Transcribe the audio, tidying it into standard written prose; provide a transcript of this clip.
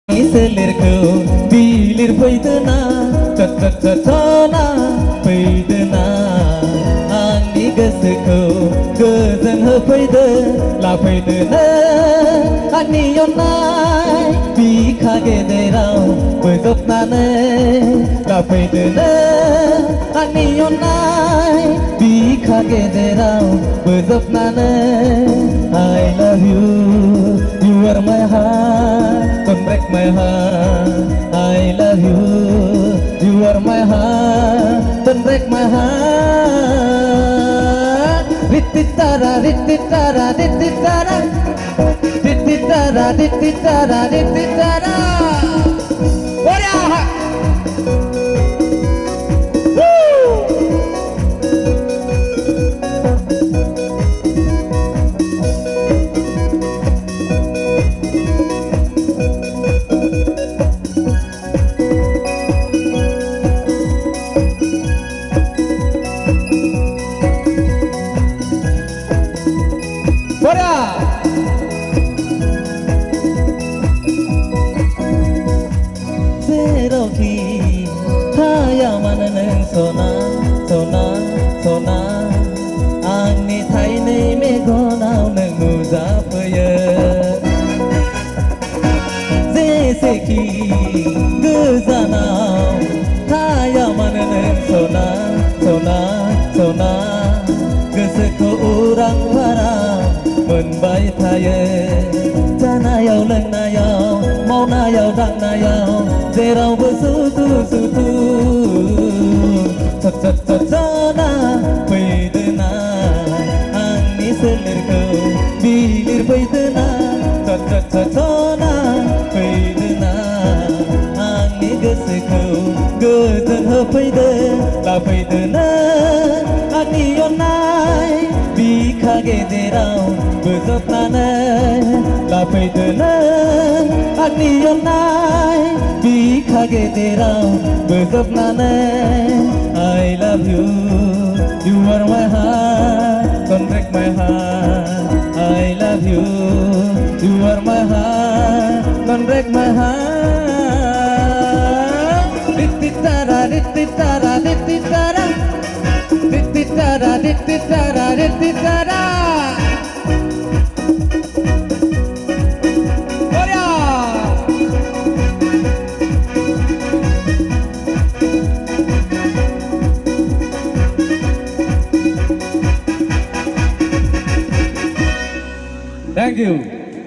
Selerku bilir faydana Tana faydana Anni gosoku goजोन होफैदो लाफैदोनो आंनि अननाय बिखा गेदेराव बोजबनानै लाफैदोनो आंनि अननाय बिखा गेदेराव बोजबनानै I love you you are my heart don't break my heart I love you you are my heart don't break my heart Rititara rititara rititara rititara rititara rititara Ora Seroki Thaya mananeng sona sona sona Angni thainai megonaw nang muzafaya Jeseki gozanaw Thaya mananeng sona sona sona Gosoku urang barang मोनबाय थायो जानायाव लोंनायाव मावनायाव दांनायाव जेरावबो सुथु सुथु जना फैदोना आंनि सोलेरखौ बिलिर फैदोना जना फैदोना आंनि गोसोखौ गोजोन होफैदो लाफैदोना आंनि अननाय बिखा गेदेराव बोजबनानै लाफैदोनो आंनि अननाय बिखा गेदेराव बोजबनानै I love you you are my heart don't break my heart I love you you are my heart don't break my heart Rititara rititara rititara rititara rititara rititara